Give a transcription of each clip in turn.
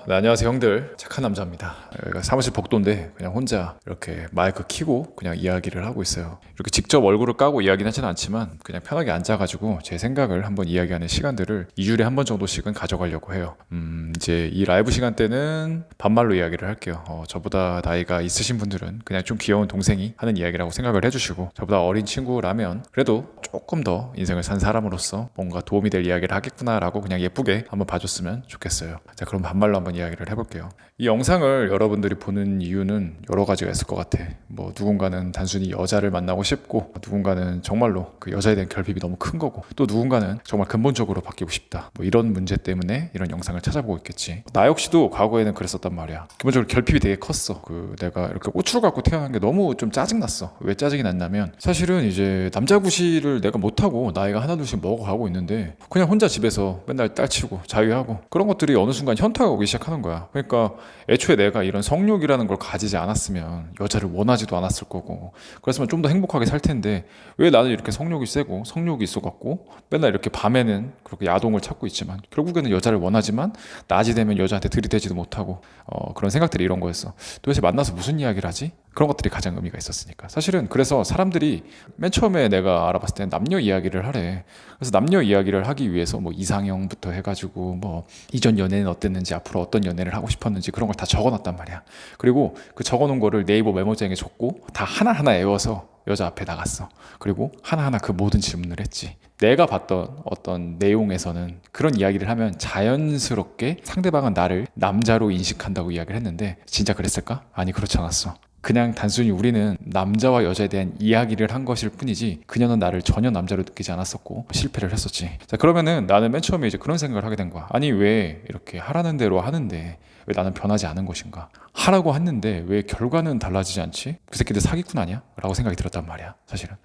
네, 안녕하세요 형들. 착한 남자입니다. 여기가 사무실 복도인데 그냥 혼자 이렇게 마이크 켜고 그냥 이야기를 하고 있어요. 이렇게 직접 얼굴을 까고 이야기는 하지는 않지만 그냥 편하게 앉아가지고 제 생각을 한번 이야기하는 시간들을 2주일에 한 번 정도씩은 가져가려고 해요. 이제 이 라이브 시간 때는 반말로 이야기를 할게요. 저보다 나이가 있으신 분들은 그냥 좀 귀여운 동생이 하는 이야기라고 생각을 해주시고, 저보다 어린 친구라면 그래도 조금 더 인생을 산 사람으로서 뭔가 도움이 될 이야기를 하겠구나라고 그냥 예쁘게 한번 봐줬으면 좋겠어요. 자, 그럼 반말로 한번 이야기를 해볼게요. 이 영상을 여러분들이 보는 이유는 여러 가지가 있을 것 같아. 뭐 누군가는 단순히 여자를 만나고 싶고, 누군가는 정말로 그 여자에 대한 결핍이 너무 큰 거고, 또 누군가는 정말 근본적으로 바뀌고 싶다, 뭐 이런 문제 때문에 이런 영상을 찾아보고 있겠지. 나 역시도 과거에는 그랬었단 말이야. 기본적으로 결핍이 되게 컸어. 내가 이렇게 꼬추를 갖고 태어난 게 너무 좀 짜증났어. 왜 짜증이 났냐면, 사실은 이제 남자 구실을 내가 못하고 나이가 하나둘씩 먹어가고 있는데 그냥 혼자 집에서 맨날 딸치고 자유하고, 그런 것들이 어느 순간 현타가 오기 시작하는 거야. 그러니까 애초에 내가 이런 성욕이라는 걸 가지지 않았으면 여자를 원하지도 않았을 거고, 그랬으면 좀 더 행복하게 살 텐데, 왜 나는 이렇게 성욕이 세고 성욕이 있어갖고 맨날 이렇게 밤에는 그렇게 야동을 찾고 있지만 결국에는 여자를 원하지만 낮이 되면 여자한테 들이대지도 못하고, 그런 생각들이 이런 거였어. 도대체 만나서 무슨 이야기를 하지? 그런 것들이 가장 의미가 있었으니까. 사실은 그래서 사람들이 맨 처음에 내가 알아봤을 때는 남녀 이야기를 하래. 그래서 남녀 이야기를 하기 위해서 뭐 이상형부터 해가지고 뭐 이전 연애는 어땠는지, 앞으로 어떤 연애를 하고 싶었는지, 그런 걸 다 적어놨단 말이야. 그리고 그 적어놓은 거를 네이버 메모장에 적고 다 하나하나 외워서 여자 앞에 나갔어. 그리고 하나하나 그 모든 질문을 했지. 내가 봤던 어떤 내용에서는 그런 이야기를 하면 자연스럽게 상대방은 나를 남자로 인식한다고 이야기를 했는데, 진짜 그랬을까? 아니, 그렇지 않았어. 그냥 단순히 우리는 남자와 여자에 대한 이야기를 한 것일 뿐이지, 그녀는 나를 전혀 남자로 느끼지 않았었고 실패를 했었지. 자, 그러면은 나는 맨 처음에 이제 그런 생각을 하게 된 거야. 아니, 왜 이렇게 하라는 대로 하는데 왜 나는 변하지 않은 것인가? 하라고 했는데 왜 결과는 달라지지 않지? 그 새끼들 사기꾼 아니야? 라고 생각이 들었단 말이야, 사실은.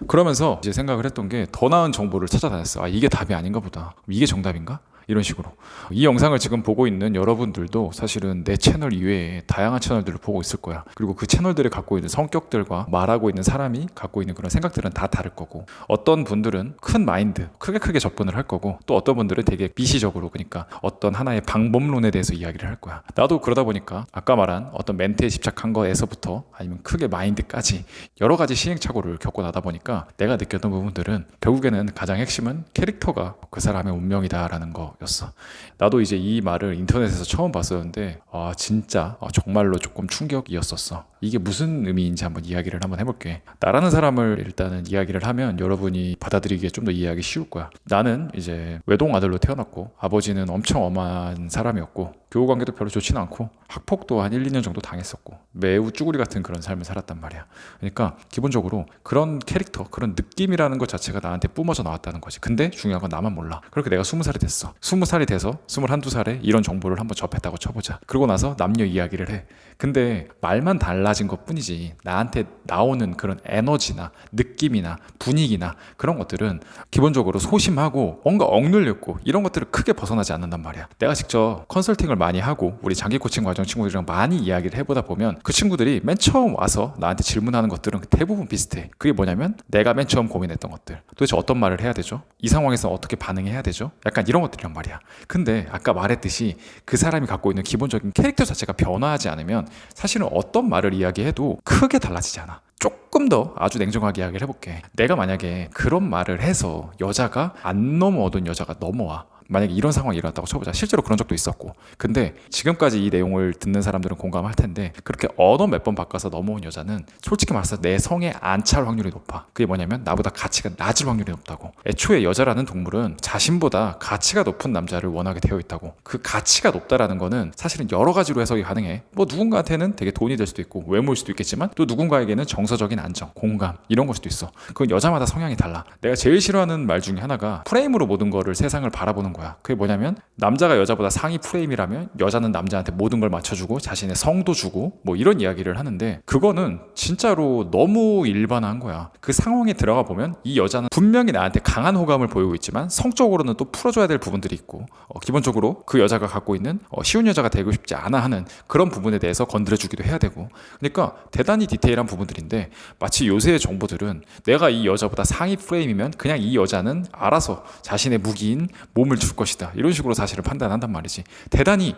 그러면서 이제 생각을 했던 게, 더 나은 정보를 찾아다녔어. 아, 이게 답이 아닌가 보다. 이게 정답인가? 이런 식으로. 이 영상을 지금 보고 있는 여러분들도 사실은 내 채널 이외에 다양한 채널들을 보고 있을 거야. 그리고 그 채널들이 갖고 있는 성격들과 말하고 있는 사람이 갖고 있는 그런 생각들은 다 다를 거고, 어떤 분들은 큰 마인드, 크게 접근을 할 거고, 또 어떤 분들은 되게 미시적으로, 그러니까 어떤 하나의 방법론에 대해서 이야기를 할 거야. 나도 그러다 보니까 아까 말한 어떤 멘트에 집착한 거에서부터 아니면 크게 마인드까지 여러 가지 시행착오를 겪고 나다 보니까 내가 느꼈던 부분들은 결국에는 가장 핵심은 캐릭터가 그 사람의 운명이다라는 거 였어. 나도 이제 이 말을 인터넷에서 처음 봤었는데, 진짜 정말로 조금 충격이었었어. 이게 무슨 의미인지 한번 이야기를 한번 해볼게. 나라는 사람을 일단은 이야기를 하면 여러분이 받아들이기에 좀 더 이해하기 쉬울 거야. 나는 이제 외동 아들로 태어났고, 아버지는 엄청 엄한 사람이었고, 교우관계도 별로 좋지는 않고, 학폭도 한 1, 2년 정도 당했었고, 매우 쭈구리 같은 그런 삶을 살았단 말이야. 그러니까 기본적으로 그런 캐릭터, 그런 느낌이라는 것 자체가 나한테 뿜어져 나왔다는 거지. 근데 중요한 건 나만 몰라. 그렇게 내가 20살이 됐어. 20살이 돼서 21~22살에 이런 정보를 한번 접했다고 쳐보자. 그러고 나서 남녀 이야기를 해. 근데 말만 달라진 것 뿐이지 나한테 나오는 그런 에너지나 느낌이나 분위기나 그런 것들은 기본적으로 소심하고 뭔가 억눌렸고, 이런 것들을 크게 벗어나지 않는단 말이야. 내가 직접 컨설팅을 많이 하고 우리 장기 코칭 과정 친구들이랑 많이 이야기를 해보다 보면 그 친구들이 맨 처음 와서 나한테 질문하는 것들은 대부분 비슷해. 그게 뭐냐면, 내가 맨 처음 고민했던 것들, 도대체 어떤 말을 해야 되죠? 이 상황에서 어떻게 반응해야 되죠? 약간 이런 것들이란 말이야. 근데 아까 말했듯이 그 사람이 갖고 있는 기본적인 캐릭터 자체가 변화하지 않으면 사실은 어떤 말을 이야기해도 크게 달라지지 않아. 조금 더 아주 냉정하게 이야기를 해볼게. 내가 만약에 그런 말을 해서 여자가 안 넘어오던 여자가 넘어와. 만약에 이런 상황이 일어났다고 쳐보자. 실제로 그런 적도 있었고, 근데 지금까지 이 내용을 듣는 사람들은 공감할 텐데, 그렇게 언어 몇 번 바꿔서 넘어온 여자는 솔직히 말해서 내 성에 안 찰 확률이 높아. 그게 뭐냐면, 나보다 가치가 낮을 확률이 높다고. 애초에 여자라는 동물은 자신보다 가치가 높은 남자를 원하게 되어 있다고. 그 가치가 높다라는 거는 사실은 여러 가지로 해석이 가능해. 뭐 누군가한테는 되게 돈이 될 수도 있고 외모일 수도 있겠지만, 또 누군가에게는 정서적인 안정, 공감, 이런 걸 수도 있어. 그건 여자마다 성향이 달라. 내가 제일 싫어하는 말 중에 하나가 프레임으로 모든 거를, 세상을 바라보는 거야. 그게 뭐냐면, 남자가 여자보다 상위 프레임이라면 여자는 남자한테 모든 걸 맞춰주고 자신의 성도 주고 뭐 이런 이야기를 하는데, 그거는 진짜로 너무 일반화한 거야. 그 상황에 들어가 보면 이 여자는 분명히 나한테 강한 호감을 보이고 있지만 성적으로는 또 풀어줘야 될 부분들이 있고, 기본적으로 그 여자가 갖고 있는 쉬운 여자가 되고 싶지 않아 하는 그런 부분에 대해서 건드려주기도 해야 되고. 그러니까 대단히 디테일한 부분들인데, 마치 요새의 정보들은 내가 이 여자보다 상위 프레임이면 그냥 이 여자는 알아서 자신의 무기인 몸을 줄 것이다, 이런 식으로 사실을 판단한단 말이지. 대단히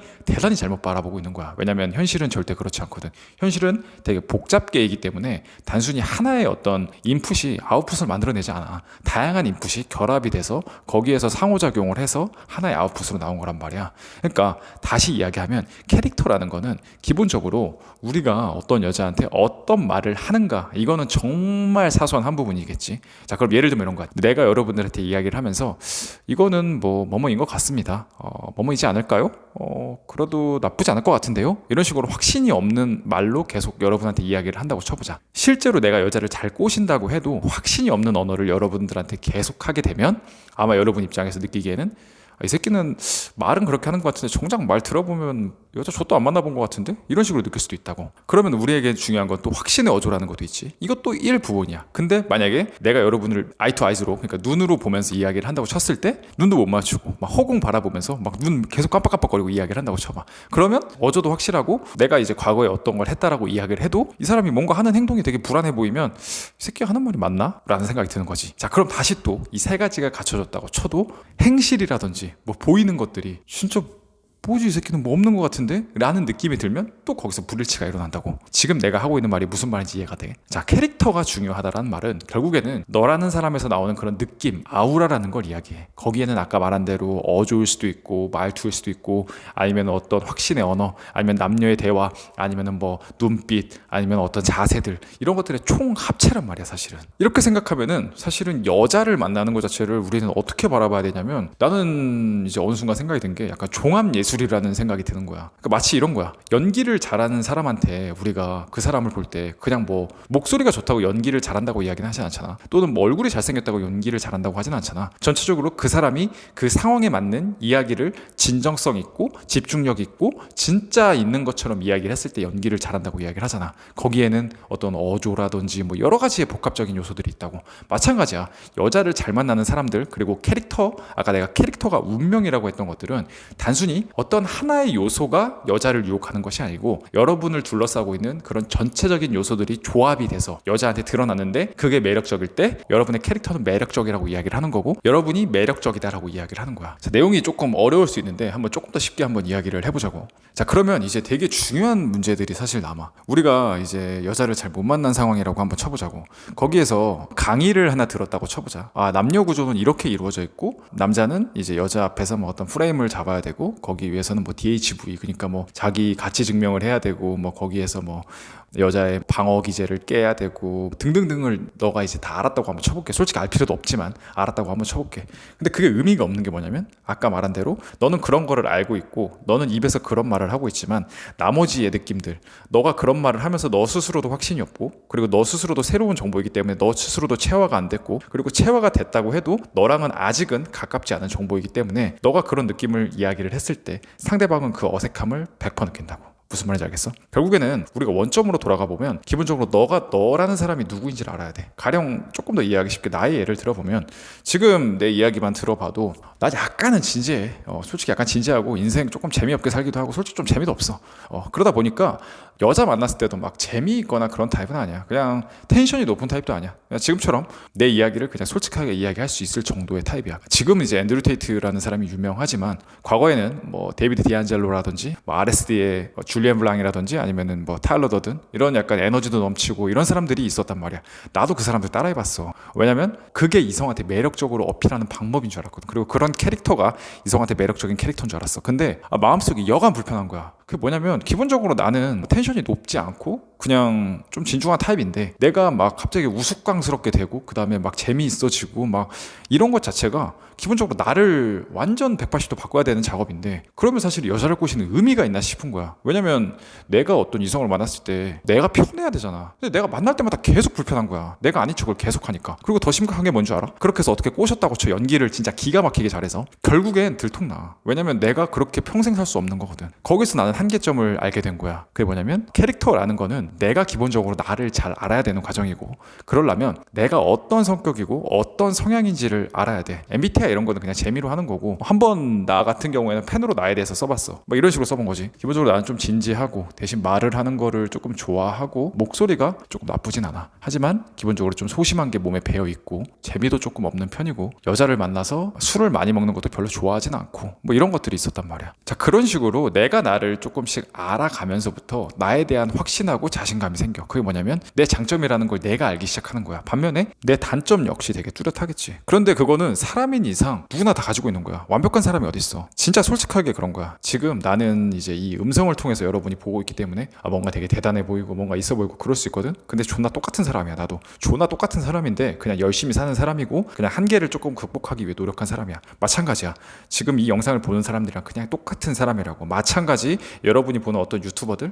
잘못 바라보고 있는 거야. 왜냐면 현실은 절대 그렇지 않거든. 현실은 되게 복잡계이기 때문에 단순히 하나의 어떤 인풋이 아웃풋을 만들어내지 않아. 다양한 인풋이 결합이 돼서 거기에서 상호작용을 해서 하나의 아웃풋으로 나온 거란 말이야. 그러니까 다시 이야기하면 캐릭터라는 거는 기본적으로 우리가 어떤 여자한테 어떤 말을 하는가, 이거는 정말 사소한 한 부분이겠지. 자, 그럼 예를 들면 이런 거야. 내가 여러분들한테 이야기를 하면서 이거는 뭐뭐인 것 같습니다. 뭐뭐이지 않을까요? 그래도 나쁘지 않을 것 같은데요? 이런 식으로 확신이 없는 말로 계속 여러분한테 이야기를 한다고 쳐보자. 실제로 내가 여자를 잘 꼬신다고 해도 확신이 없는 언어를 여러분들한테 계속 하게 되면 아마 여러분 입장에서 느끼기에는 이 새끼는 말은 그렇게 하는 것 같은데 정작 말 들어보면 여자 좆도 안 만나본 것 같은데? 이런 식으로 느낄 수도 있다고. 그러면 우리에게 중요한 건 또 확신의 어조라는 것도 있지. 이것도 일부분이야. 근데 만약에 내가 여러분을 아이 투 아이즈로, 그러니까 눈으로 보면서 이야기를 한다고 쳤을 때 눈도 못 맞추고 막 허공 바라보면서 막 눈 계속 깜빡깜빡거리고 이야기를 한다고 쳐봐. 그러면 어조도 확실하고 내가 이제 과거에 어떤 걸 했다라고 이야기를 해도 이 사람이 뭔가 하는 행동이 되게 불안해 보이면 이 새끼가 하는 말이 맞나? 라는 생각이 드는 거지. 자, 그럼 다시 또 이 세 가지가 갖춰졌다고 쳐도 행실이라든지 뭐 보이는 것들이 진짜 뭐지 이 새끼는 뭐 없는 것 같은데? 라는 느낌이 들면 또 거기서 불일치가 일어난다고. 지금 내가 하고 있는 말이 무슨 말인지 이해가 돼. 자, 캐릭터가 중요하다라는 말은 결국에는 너라는 사람에서 나오는 그런 느낌, 아우라라는 걸 이야기해. 거기에는 아까 말한 대로 어조일 수도 있고 말투일 수도 있고 아니면 어떤 확신의 언어, 아니면 남녀의 대화, 아니면 뭐 눈빛, 아니면 어떤 자세들, 이런 것들의 총 합체란 말이야 사실은. 이렇게 생각하면은 사실은 여자를 만나는 것 자체를 우리는 어떻게 바라봐야 되냐면, 나는 이제 어느 순간 생각이 든 게 약간 종합 예술이라는 생각이 드는 거야. 그러니까 마치 이런 거야. 연기를 잘하는 사람한테 우리가 그 사람을 볼 때 그냥 뭐 목소리가 좋다고 연기를 잘한다고 이야기는 하지 않잖아. 또는 뭐 얼굴이 잘생겼다고 연기를 잘한다고 하진 않잖아. 전체적으로 그 사람이 그 상황에 맞는 이야기를 진정성 있고 집중력 있고 진짜 있는 것처럼 이야기를 했을 때 연기를 잘한다고 이야기를 하잖아. 거기에는 어떤 어조라든지 뭐 여러 가지의 복합적인 요소들이 있다고. 마찬가지야. 여자를 잘 만나는 사람들, 그리고 캐릭터, 아까 내가 캐릭터가 운명이라고 했던 것들은 단순히 어떤 하나의 요소가 여자를 유혹하는 것이 아니고 여러분을 둘러싸고 있는 그런 전체적인 요소들이 조합이 돼서 여자한테 드러났는데 그게 매력적일 때 여러분의 캐릭터는 매력적이라고 이야기를 하는 거고 여러분이 매력적이다라고 이야기를 하는 거야. 자, 내용이 조금 어려울 수 있는데 한번 조금 더 쉽게 한번 이야기를 해보자고. 자, 그러면 이제 되게 중요한 문제들이 사실 남아. 우리가 이제 여자를 잘 못 만난 상황이라고 한번 쳐보자고. 거기에서 강의를 하나 들었다고 쳐보자. 아, 남녀 구조는 이렇게 이루어져 있고 남자는 이제 여자 앞에서 뭐 어떤 프레임을 잡아야 되고 거기 위해서는 뭐 DHV, 그러니까 뭐 자기 가치 증명을 해야 되고 뭐 거기에서 뭐 여자의 방어 기제를 깨야 되고 등등등을 너가 이제 다 알았다고 한번 쳐볼게. 솔직히 알 필요도 없지만 알았다고 한번 쳐볼게. 근데 그게 의미가 없는 게 뭐냐면 아까 말한 대로 너는 그런 거를 알고 있고 너는 입에서 그런 말을 하고 있지만 나머지의 느낌들, 너가 그런 말을 하면서 너 스스로도 확신이 없고 그리고 너 스스로도 새로운 정보이기 때문에 너 스스로도 체화가 안 됐고 그리고 체화가 됐다고 해도 너랑은 아직은 가깝지 않은 정보이기 때문에 너가 그런 느낌을 이야기를 했을 때 상대방은 그 어색함을 100% 느낀다고. 무슨 말인지 알겠어? 결국에는 우리가 원점으로 돌아가 보면 기본적으로 너가 너라는 사람이 누구인지를 알아야 돼. 가령 조금 더 이해하기 쉽게 나의 예를 들어보면 지금 내 이야기만 들어봐도 나 약간은 진지해. 솔직히 약간 진지하고 인생 조금 재미없게 살기도 하고 솔직히 좀 재미도 없어. 그러다 보니까 여자 만났을 때도 막 재미있거나 그런 타입은 아니야. 그냥 텐션이 높은 타입도 아니야. 그냥 지금처럼 내 이야기를 그냥 솔직하게 이야기할 수 있을 정도의 타입이야. 지금 이제 앤드류 테이트라는 사람이 유명하지만 과거에는 뭐 데이비드 디안젤로라든지 뭐 RSD의 줄리안 블랑이라든지 아니면은 뭐 타일러 더든 이런 약간 에너지도 넘치고 이런 사람들이 있었단 말이야. 나도 그 사람들 따라해봤어. 왜냐면 그게 이성한테 매력적으로 어필하는 방법인 줄 알았거든. 그리고 그런 캐릭터가 이성한테 매력적인 캐릭터인 줄 알았어. 근데 마음속이 여간 불편한 거야. 그게 뭐냐면 기본적으로 나는 텐션이 높지 않고 그냥 좀 진중한 타입인데 내가 막 갑자기 우스꽝스럽게 되고 그 다음에 막 재미있어지고 막 이런 것 자체가 기본적으로 나를 완전 180도 바꿔야 되는 작업인데 그러면 사실 여자를 꼬시는 의미가 있나 싶은 거야. 왜냐면 내가 어떤 이성을 만났을 때 내가 편해야 되잖아. 근데 내가 만날 때마다 계속 불편한 거야. 내가 아닌 척을 계속 하니까. 그리고 더 심각한 게 뭔지 알아? 그렇게 해서 어떻게 꼬셨다고 쳐 연기를 진짜 기가 막히게 잘해서 결국엔 들통나. 왜냐면 내가 그렇게 평생 살 수 없는 거거든. 거기서 나는 한계점을 알게 된 거야. 그게 뭐냐면 캐릭터라는 거는 내가 기본적으로 나를 잘 알아야 되는 과정이고, 그러려면 내가 어떤 성격이고 어떤 성향인지를 알아야 돼. MBTI 이런 거는 그냥 재미로 하는 거고, 한번 나 같은 경우에는 펜으로 나에 대해서 써봤어. 뭐 이런 식으로 써본 거지. 기본적으로 나는 좀 진지하고 대신 말을 하는 거를 조금 좋아하고 목소리가 조금 나쁘진 않아. 하지만 기본적으로 좀 소심한 게 몸에 배어 있고 재미도 조금 없는 편이고, 여자를 만나서 술을 많이 먹는 것도 별로 좋아하진 않고, 뭐 이런 것들이 있었단 말이야. 자, 그런 식으로 내가 나를 조금씩 알아가면서부터 나에 대한 확신하고 자신감이 생겨. 그게 뭐냐면 내 장점이라는 걸 내가 알기 시작하는 거야. 반면에 내 단점 역시 되게 뚜렷하겠지. 그런데 그거는 사람인 이상 누구나 다 가지고 있는 거야. 완벽한 사람이 어딨어. 진짜 솔직하게 그런 거야. 지금 나는 이제 이 음성을 통해서 여러분이 보고 있기 때문에 뭔가 되게 대단해 보이고 뭔가 있어 보이고 그럴 수 있거든. 근데 존나 똑같은 사람이야. 나도 존나 똑같은 사람인데 그냥 열심히 사는 사람이고, 그냥 한계를 조금 극복하기 위해 노력한 사람이야. 마찬가지야. 지금 이 영상을 보는 사람들이랑 그냥 똑같은 사람이라고. 마찬가지 여러분이 보는 어떤 유튜버들,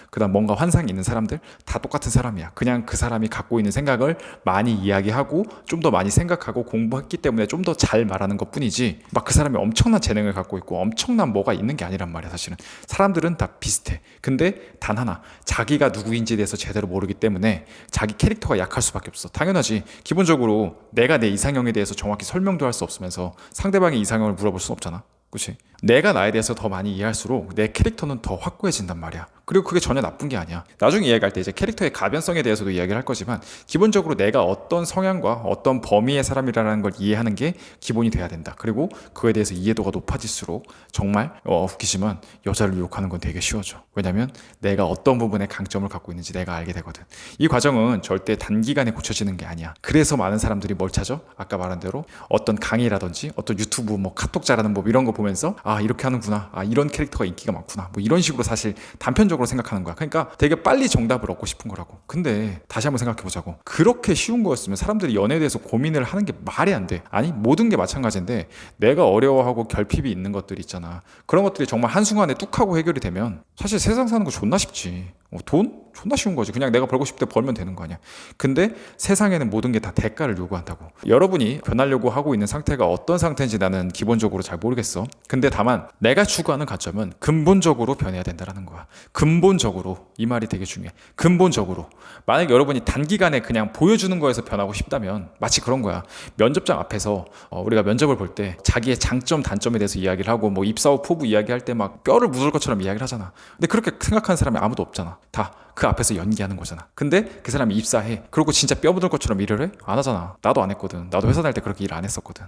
그다음 뭔가 환상이 있는 사람들 다 똑같은 사람이야. 그냥 그 사람이 갖고 있는 생각을 많이 이야기하고 좀 더 많이 생각하고 공부했기 때문에 좀 더 잘 말하는 것 뿐이지, 막 그 사람이 엄청난 재능을 갖고 있고 엄청난 뭐가 있는 게 아니란 말이야. 사실은 사람들은 다 비슷해. 근데 단 하나, 자기가 누구인지에 대해서 제대로 모르기 때문에 자기 캐릭터가 약할 수밖에 없어. 당연하지. 기본적으로 내가 내 이상형에 대해서 정확히 설명도 할 수 없으면서 상대방의 이상형을 물어볼 수는 없잖아. 그치? 내가 나에 대해서 더 많이 이해할수록 내 캐릭터는 더 확고해진단 말이야. 그리고 그게 전혀 나쁜 게 아니야. 나중에 이야기할 때 이제 캐릭터의 가변성에 대해서도 이야기를 할 거지만, 기본적으로 내가 어떤 성향과 어떤 범위의 사람이라는 걸 이해하는 게 기본이 돼야 된다. 그리고 그거에 대해서 이해도가 높아질수록 정말 웃기지만 여자를 유혹하는 건 되게 쉬워져. 왜냐면 내가 어떤 부분에 강점을 갖고 있는지 내가 알게 되거든. 이 과정은 절대 단기간에 고쳐지는 게 아니야. 그래서 많은 사람들이 뭘 찾아? 아까 말한 대로 어떤 강의라든지 어떤 유튜브 뭐 카톡 잘하는 법 이런 거 보면서 이렇게 하는구나, 이런 캐릭터가 인기가 많구나, 뭐 이런 식으로 사실 단편적으로 생각하는 거야. 그러니까 되게 빨리 정답을 얻고 싶은 거라고. 근데 다시 한번 생각해 보자고. 그렇게 쉬운 거였으면 사람들이 연애에 대해서 고민을 하는 게 말이 안 돼. 아니, 모든 게 마찬가지인데 내가 어려워하고 결핍이 있는 것들이 있잖아. 그런 것들이 정말 한순간에 뚝 하고 해결이 되면 사실 세상 사는 거 존나 쉽지. 돈? 존나 쉬운 거지. 그냥 내가 벌고 싶을 때 벌면 되는 거 아니야. 근데 세상에는 모든 게 다 대가를 요구한다고. 여러분이 변하려고 하고 있는 상태가 어떤 상태인지 나는 기본적으로 잘 모르겠어. 근데 다만 내가 추구하는 가점은 근본적으로 변해야 된다는 거야. 근본적으로. 이 말이 되게 중요해. 근본적으로. 만약에 여러분이 단기간에 그냥 보여주는 거에서 변하고 싶다면 마치 그런 거야. 면접장 앞에서 우리가 면접을 볼 때 자기의 장점 단점에 대해서 이야기를 하고 뭐 입사 후 포부 이야기할 때 막 뼈를 묻을 것처럼 이야기를 하잖아. 근데 그렇게 생각하는 사람이 아무도 없잖아. 다 그 앞에서 연기하는 거잖아. 근데 그 사람이 입사해. 그리고 진짜 뼈 묻을 것처럼 일을 해? 안 하잖아. 나도 안 했거든. 나도 회사 다닐 때 그렇게 일 안 했었거든.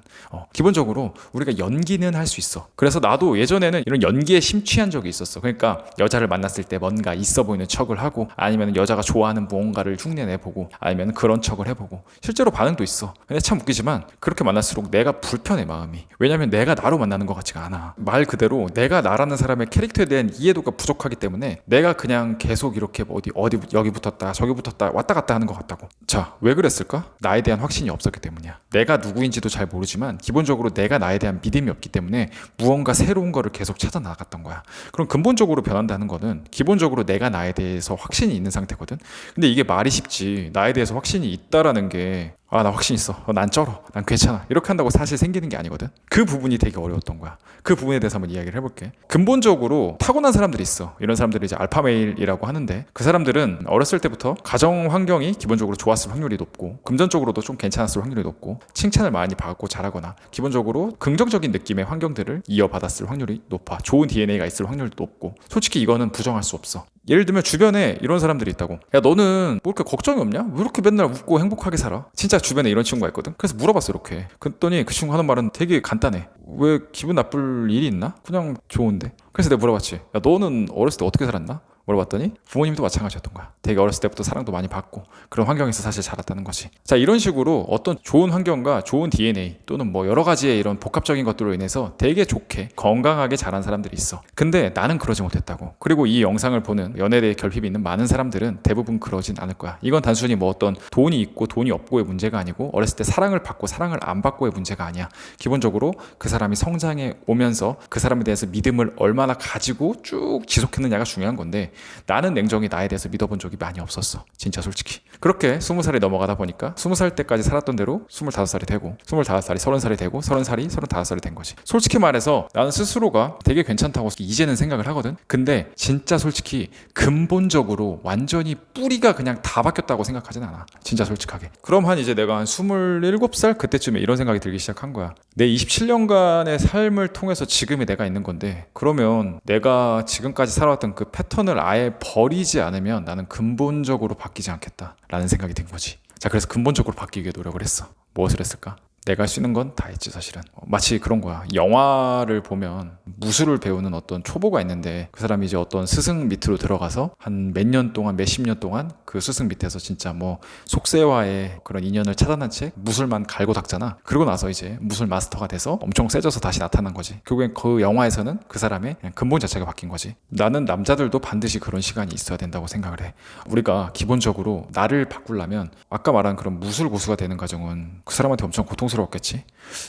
기본적으로 우리가 연기는 할 수 있어. 그래서 나도 예전에는 이런 연기에 심취한 적이 있었어. 그러니까 여자를 만났을 때 뭔가 있어 보이는 척을 하고, 아니면 여자가 좋아하는 무언가를 흉내내보고, 아니면 그런 척을 해보고. 실제로 반응도 있어. 근데 참 웃기지만 그렇게 만날수록 내가 불편해, 마음이. 왜냐면 내가 나로 만나는 것 같지가 않아. 말 그대로 내가 나라는 사람의 캐릭터에 대한 이해도가 부족하기 때문에 내가 그냥 계속 이렇게 어디 여기 붙었다 저기 붙었다 왔다 갔다 하는 것 같다고. 자, 왜 그랬을까? 나에 대한 확신이 없었기 때문이야. 내가 누구인지도 잘 모르지만 기본적으로 내가 나에 대한 믿음이 없기 때문에 무언가 새로운 거를 계속 찾아 나갔던 거야. 그럼 근본적으로 변한다는 거는 기본적으로 내가 나에 대해서 확신이 있는 상태거든. 근데 이게 말이 쉽지, 나에 대해서 확신이 있다라는 게 나 확신 있어. 난 쩔어. 난 괜찮아. 이렇게 한다고 사실 생기는 게 아니거든. 그 부분이 되게 어려웠던 거야. 그 부분에 대해서 한번 이야기를 해볼게. 근본적으로 타고난 사람들이 있어. 이런 사람들이 이제 알파메일이라고 하는데, 그 사람들은 어렸을 때부터 가정 환경이 기본적으로 좋았을 확률이 높고, 금전적으로도 좀 괜찮았을 확률이 높고, 칭찬을 많이 받고 잘하거나 기본적으로 긍정적인 느낌의 환경들을 이어받았을 확률이 높아. 좋은 DNA가 있을 확률도 높고. 솔직히 이거는 부정할 수 없어. 예를 들면 주변에 이런 사람들이 있다고. 야, 너는 뭐 이렇게 걱정이 없냐? 왜 이렇게 맨날 웃고 행복하게 살아? 진짜 주변에 이런 친구가 있거든. 그래서 물어봤어, 이렇게. 그랬더니 그 친구 하는 말은 되게 간단해. 왜 기분 나쁠 일이 있나? 그냥 좋은데. 그래서 내가 물어봤지. 야, 너는 어렸을 때 어떻게 살았나? 물어봤더니 부모님도 마찬가지였던 거야. 되게 어렸을 때부터 사랑도 많이 받고 그런 환경에서 사실 자랐다는 거지. 자, 이런 식으로 어떤 좋은 환경과 좋은 DNA 또는 뭐 여러 가지의 이런 복합적인 것들로 인해서 되게 좋게 건강하게 자란 사람들이 있어. 근데 나는 그러지 못했다고. 그리고 이 영상을 보는 연애에 대해 결핍이 있는 많은 사람들은 대부분 그러진 않을 거야. 이건 단순히 뭐 어떤 돈이 있고 돈이 없고의 문제가 아니고, 어렸을 때 사랑을 받고 사랑을 안 받고의 문제가 아니야. 기본적으로 그 사람이 성장해 오면서 그 사람에 대해서 믿음을 얼마나 가지고 쭉 지속했느냐가 중요한 건데, 나는 냉정히 나에 대해서 믿어본 적이 많이 없었어. 진짜 솔직히. 그렇게 20살이 넘어가다 보니까 20살 때까지 살았던 대로 25살이 되고 25살이 30살이 되고 30살이 35살이 된 거지. 솔직히 말해서 나는 스스로가 되게 괜찮다고 이제는 생각을 하거든. 근데 진짜 솔직히 근본적으로 완전히 뿌리가 그냥 다 바뀌었다고 생각하진 않아. 진짜 솔직하게. 그럼 이제 내가 한 27살 그때쯤에 이런 생각이 들기 시작한 거야. 내 27년간의 삶을 통해서 지금의 내가 있는 건데, 그러면 내가 지금까지 살아왔던 그 패턴을 아예 버리지 않으면 나는 근본적으로 바뀌지 않겠다라는 생각이 든 거지. 자, 그래서 근본적으로 바뀌기 위해 노력을 했어. 무엇을 했을까? 내가 할 수 있는 건 다 했지 사실은. 마치 그런 거야. 영화를 보면 무술을 배우는 어떤 초보가 있는데 그 사람이 이제 어떤 스승 밑으로 들어가서 한 몇 년 동안 몇십 년 동안 그 스승 밑에서 진짜 뭐 속세와의 그런 인연을 차단한 채 무술만 갈고 닦잖아. 그러고 나서 이제 무술 마스터가 돼서 엄청 세져서 다시 나타난 거지. 결국엔 그 영화에서는 그 사람의 그냥 근본 자체가 바뀐 거지. 나는 남자들도 반드시 그런 시간이 있어야 된다고 생각을 해. 우리가 기본적으로 나를 바꾸려면 아까 말한 그런 무술 고수가 되는 과정은 그 사람한테 엄청 고통스러웠겠지.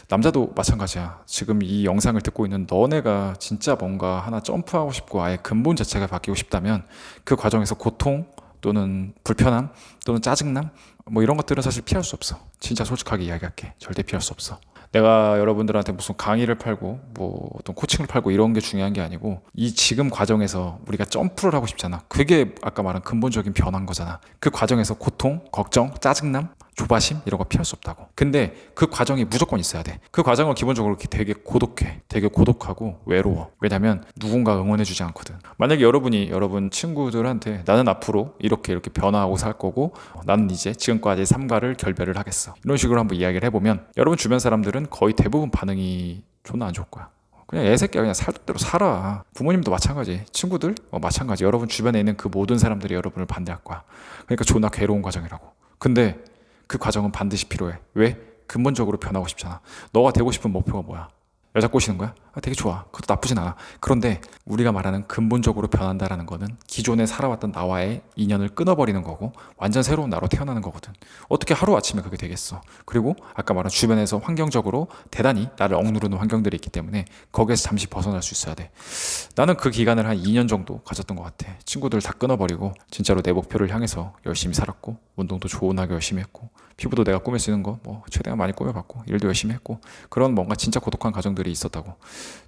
남자도 마찬가지야. 지금 이 영상을 듣고 있는 너네가 진짜 뭔가 하나 점프하고 싶고 아예 근본 자체가 바뀌고 싶다면 그 과정에서 고통 또는 불편함 또는 짜증남 뭐 이런 것들은 사실 피할 수 없어. 진짜 솔직하게 이야기할게. 절대 피할 수 없어. 내가 여러분들한테 무슨 강의를 팔고 뭐 어떤 코칭을 팔고 이런 게 중요한 게 아니고 이 지금 과정에서 우리가 점프를 하고 싶잖아. 그게 아까 말한 근본적인 변화인 거잖아. 그 과정에서 고통, 걱정, 짜증남, 조바심 이런 거 피할 수 없다고. 근데 그 과정이 무조건 있어야 돼. 그 과정은 기본적으로 되게 고독해. 되게 고독하고 외로워. 왜냐면 누군가 응원해주지 않거든. 만약에 여러분 친구들한테 나는 앞으로 이렇게 변화하고 살 거고 나는 이제 지금까지 삶과를 결별을 하겠어. 이런 식으로 한번 이야기를 해보면 여러분 주변 사람들은 거의 대부분 반응이 존나 안 좋을 거야. 그냥 애새끼야 그냥 살 대로 살아. 부모님도 마찬가지, 친구들 마찬가지. 여러분 주변에 있는 그 모든 사람들이 여러분을 반대할 거야. 그러니까 존나 괴로운 과정이라고. 근데 그 과정은 반드시 필요해. 왜? 근본적으로 변하고 싶잖아. 너가 되고 싶은 목표가 뭐야? 여자 꼬시는 거야? 되게 좋아. 그것도 나쁘진 않아. 그런데 우리가 말하는 근본적으로 변한다라는 거는 기존에 살아왔던 나와의 인연을 끊어버리는 거고 완전 새로운 나로 태어나는 거거든. 어떻게 하루아침에 그게 되겠어. 그리고 아까 말한 주변에서 환경적으로 대단히 나를 억누르는 환경들이 있기 때문에 거기에서 잠시 벗어날 수 있어야 돼. 나는 그 기간을 한 2년 정도 가졌던 것 같아. 친구들 다 끊어버리고 진짜로 내 목표를 향해서 열심히 살았고 운동도 좋은하게 열심히 했고 피부도 내가 꾸밀 수 있는 거 뭐 최대한 많이 꾸며봤고 일도 열심히 했고 그런 뭔가 진짜 고독한 과정들이 있었다고.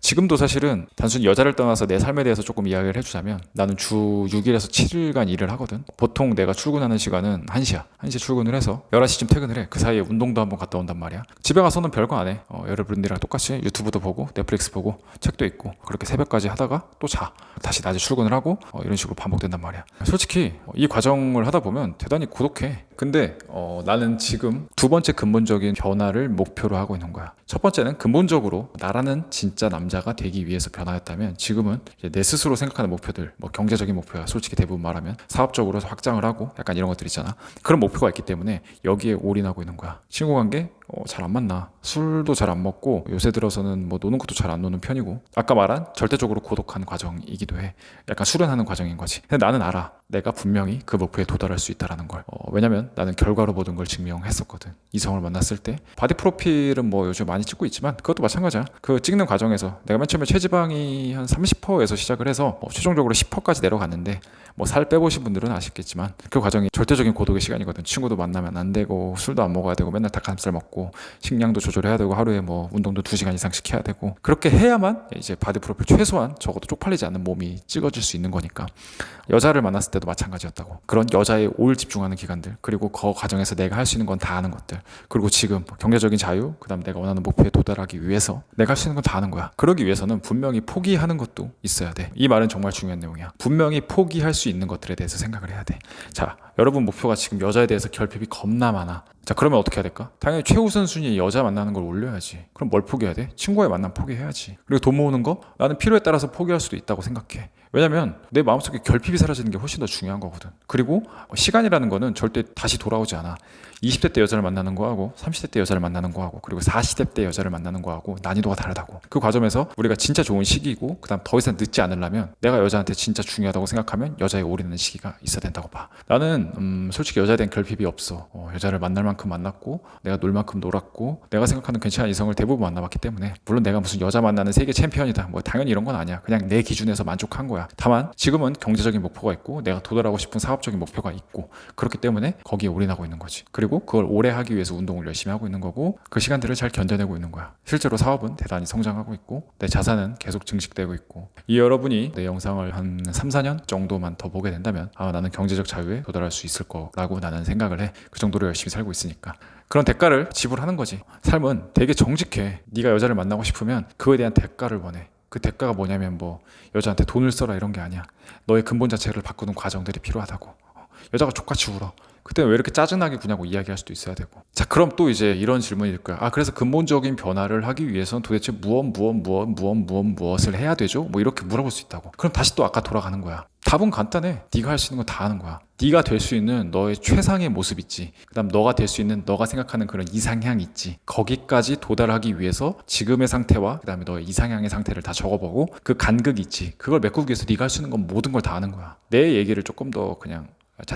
지금도 사실은 단순히 여자를 떠나서 내 삶에 대해서 조금 이야기를 해주자면 나는 주 6일에서 7일간 일을 하거든. 보통 내가 출근하는 시간은 1시야. 1시에 출근을 해서 11시쯤 퇴근을 해. 그 사이에 운동도 한번 갔다 온단 말이야. 집에 가서는 별거 안 해. 여러분들이랑 똑같이 유튜브도 보고 넷플릭스 보고 책도 읽고 그렇게 새벽까지 하다가 또 자. 다시 낮에 출근을 하고 이런 식으로 반복된단 말이야. 솔직히 이 과정을 하다 보면 대단히 고독해. 근데 나는 지금 두 번째 근본적인 변화를 목표로 하고 있는 거야. 첫 번째는 근본적으로 나라는 진짜 남자가 되기 위해서 변화였다면 지금은 이제 내 스스로 생각하는 목표들, 뭐 경제적인 목표야. 솔직히 대부분 말하면 사업적으로 확장을 하고 약간 이런 것들 있잖아. 그런 목표가 있기 때문에 여기에 올인하고 있는 거야. 친구 관계 잘 안 만나. 술도 잘 안 먹고 요새 들어서는 뭐 노는 것도 잘 안 노는 편이고 아까 말한 절대적으로 고독한 과정이기도 해. 약간 수련하는 과정인 거지. 근데 나는 알아. 내가 분명히 그 목표에 도달할 수 있다라는 걸. 왜냐면 나는 결과로 모든 걸 증명했었거든. 이성을 만났을 때 바디 프로필은 뭐 요즘 많이 찍고 있지만 그것도 마찬가지야. 그 찍는 과정에서 내가 맨 처음에 체지방이 한 30%에서 시작을 해서 최종적으로 10%까지 내려갔는데 뭐 살 빼보신 분들은 아시겠지만 그 과정이 절대적인 고독의 시간이거든. 친구도 만나면 안 되고 술도 안 먹어야 되고 맨날 닭가슴살 먹고 식량도 조절해야 되고 하루에 뭐 운동도 2시간 이상씩 해야 되고 그렇게 해야만 이제 바디 프로필 최소한 적어도 쪽팔리지 않는 몸이 찍어질 수 있는 거니까. 여자를 만났을 때도 마찬가지였다고. 그런 여자에 올 집중하는 기간들 그리고 그 과정에서 내가 할 수 있는 건 다 하는 것들 그리고 지금 경제적인 자유 그다음 내가 원하는 목표에 도달하기 위해서 내가 할 수 있는 건 다 하는 거야. 그러기 위해서는 분명히 포기하는 것도 있어야 돼. 이 말은 정말 중요한 내용이야. 분명히 포기할 수 있는 것들에 대해서 생각을 해야 돼. 자, 여러분 목표가 지금 여자에 대해서 결핍이 겁나 많아. 자, 그러면 어떻게 해야 될까? 당연히 최우선순위에 여자 만나는 걸 올려야지. 그럼 뭘 포기해야 돼? 친구와의 만남 포기해야지. 그리고 돈 모으는 거? 나는 필요에 따라서 포기할 수도 있다고 생각해. 왜냐면 내 마음속에 결핍이 사라지는 게 훨씬 더 중요한 거거든. 그리고 시간이라는 거는 절대 다시 돌아오지 않아. 20대 때 여자를 만나는 거하고 30대 때 여자를 만나는 거하고 그리고 40대 때 여자를 만나는 거하고 난이도가 다르다고. 그 과정에서 우리가 진짜 좋은 시기고 그다음 더 이상 늦지 않으려면 내가 여자한테 진짜 중요하다고 생각하면 여자에 올인하는 시기가 있어야 된다고 봐. 나는 솔직히 여자에 대한 결핍이 없어. 여자를 만날 만큼 만났고 내가 놀 만큼 놀았고 내가 생각하는 괜찮은 이성을 대부분 만나봤기 때문에 물론 내가 무슨 여자 만나는 세계 챔피언이다 뭐 당연히 이런 건 아니야. 그냥 내 기준에서 만족한 거야. 거야. 다만 지금은 경제적인 목표가 있고 내가 도달하고 싶은 사업적인 목표가 있고 그렇기 때문에 거기에 올인하고 있는 거지. 그리고 그걸 오래 하기 위해서 운동을 열심히 하고 있는 거고 그 시간들을 잘 견뎌내고 있는 거야. 실제로 사업은 대단히 성장하고 있고 내 자산은 계속 증식되고 있고 이 여러분이 내 영상을 한 3, 4년 정도만 더 보게 된다면 나는 경제적 자유에 도달할 수 있을 거라고 나는 생각을 해. 그 정도로 열심히 살고 있으니까. 그런 대가를 지불하는 거지. 삶은 되게 정직해. 네가 여자를 만나고 싶으면 그거에 대한 대가를 원해. 그 대가가 뭐냐면 뭐 여자한테 돈을 써라 이런 게 아니야. 너의 근본 자체를 바꾸는 과정들이 필요하다고. 여자가 족같이 울어. 그때 왜 이렇게 짜증나게 구냐고 이야기할 수도 있어야 되고. 자, 그럼 또 이제 이런 질문일 거야. 그래서 근본적인 변화를 하기 위해서는 도대체 무엇을 해야 되죠? 뭐 이렇게 물어볼 수 있다고. 그럼 다시 또 아까 돌아가는 거야. 답은 간단해. 네가 할 수 있는 거 다 하는 거야. 네가 될 수 있는 너의 최상의 모습 있지. 그다음 너가 될 수 있는 너가 생각하는 그런 이상향 있지. 거기까지 도달하기 위해서 지금의 상태와 그다음에 너의 이상향의 상태를 다 적어보고 그 간극 있지. 그걸 메꾸기 위해서 네가 할 수 있는 건 모든 걸 다 하는 거야. 내 얘기를 조금 더 그냥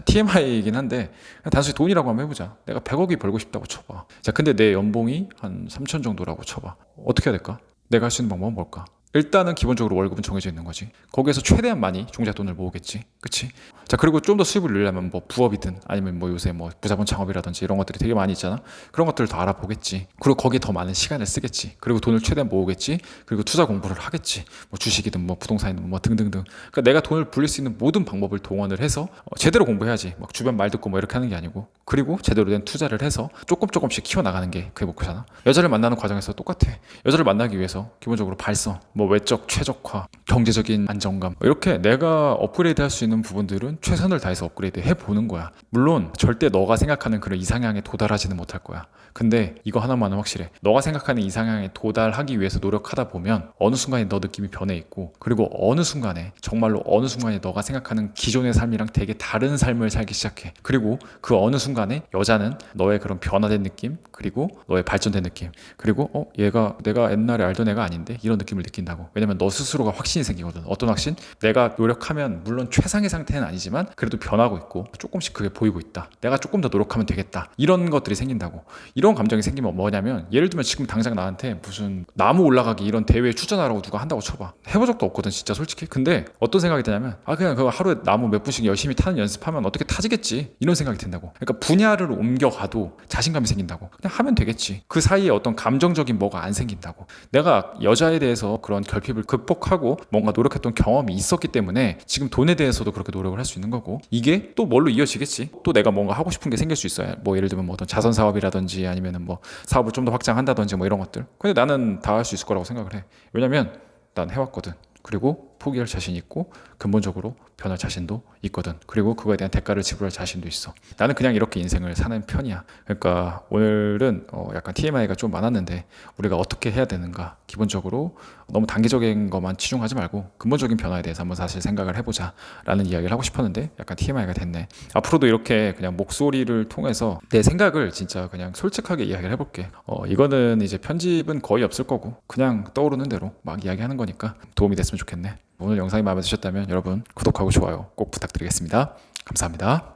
TMI이긴 한데 단순히 돈이라고 한번 해보자. 내가 100억이 벌고 싶다고 쳐봐. 자, 근데 내 연봉이 한 3천 정도라고 쳐봐. 어떻게 해야 될까? 내가 할 수 있는 방법은 뭘까? 일단은 기본적으로 월급은 정해져 있는 거지. 거기에서 최대한 많이 종잣돈을 모으겠지. 그치? 자, 그리고 좀 더 수입을 늘려면 뭐 부업이든 아니면 뭐 요새 뭐 부자본 창업이라든지 이런 것들이 되게 많이 있잖아. 그런 것들을 더 알아보겠지. 그리고 거기에 더 많은 시간을 쓰겠지. 그리고 돈을 최대한 모으겠지. 그리고 투자 공부를 하겠지. 뭐 주식이든 뭐 부동산이든 뭐 등등등. 그러니까 내가 돈을 불릴 수 있는 모든 방법을 동원을 해서 제대로 공부해야지. 막 주변 말 듣고 뭐 이렇게 하는 게 아니고. 그리고 제대로 된 투자를 해서 조금씩 키워나가는 게 그게 목표잖아. 여자를 만나는 과정에서 똑같아. 여자를 만나기 위해서 기본적으로 발성, 뭐 외적 최적화, 경제적인 안정감 이렇게 내가 업그레이드 할 수 있는 부분들은 최선을 다해서 업그레이드 해보는 거야. 물론 절대 너가 생각하는 그런 이상향에 도달하지는 못할 거야. 근데 이거 하나만은 확실해. 너가 생각하는 이상향에 도달하기 위해서 노력하다 보면 어느 순간에 너 느낌이 변해 있고 그리고 어느 순간에 정말로 어느 순간에 너가 생각하는 기존의 삶이랑 되게 다른 삶을 살기 시작해. 그리고 그 어느 순간에 여자는 너의 그런 변화된 느낌 그리고 너의 발전된 느낌 그리고 얘가 내가 옛날에 알던 애가 아닌데 이런 느낌을 느낀다고. 왜냐면 너 스스로가 확신이 생기거든. 어떤 확신? 내가 노력하면 물론 최상의 상태는 아니지만 그래도 변하고 있고 조금씩 그게 보이고 있다. 내가 조금 더 노력하면 되겠다. 이런 것들이 생긴다고. 이런 감정이 생기면 뭐냐면 예를 들면 지금 당장 나한테 무슨 나무 올라가기 이런 대회에 출전하라고 누가 한다고 쳐봐. 해본 적도 없거든 진짜 솔직히. 근데 어떤 생각이 드냐면 그냥 그거 하루에 나무 몇 분씩 열심히 타는 연습하면 어떻게 타지겠지 이런 생각이 든다고. 그러니까 분야를 옮겨가도 자신감이 생긴다고. 그냥 하면 되겠지. 그 사이에 어떤 감정적인 뭐가 안 생긴다고. 내가 여자에 대해서 그런 결핍을 극복하고 뭔가 노력했던 경험이 있었기 때문에 지금 돈에 대해서도 그렇게 노력을 할 수 있는 거고 이게 또 뭘로 이어지겠지. 또 내가 뭔가 하고 싶은 게 생길 수 있어요. 뭐 예를 들면 뭐 어떤 자선 사업이라든지 아니면은 뭐 사업을 좀 더 확장한다든지 뭐 이런 것들. 근데 나는 다 할 수 있을 거라고 생각을 해. 왜냐면 난 해왔거든. 그리고 포기할 자신이 있고 근본적으로 변할 자신도 있거든. 그리고 그거에 대한 대가를 지불할 자신도 있어. 나는 그냥 이렇게 인생을 사는 편이야. 그러니까 오늘은 약간 TMI가 좀 많았는데 우리가 어떻게 해야 되는가, 기본적으로 너무 단기적인 것만 치중하지 말고 근본적인 변화에 대해서 한번 사실 생각을 해보자 라는 이야기를 하고 싶었는데 약간 TMI가 됐네. 앞으로도 이렇게 그냥 목소리를 통해서 내 생각을 진짜 그냥 솔직하게 이야기를 해볼게. 이거는 이제 편집은 거의 없을 거고 그냥 떠오르는 대로 막 이야기하는 거니까 도움이 됐으면 좋겠네. 오늘 영상이 마음에 드셨다면 여러분 구독하고 좋아요 꼭 부탁드리겠습니다. 감사합니다.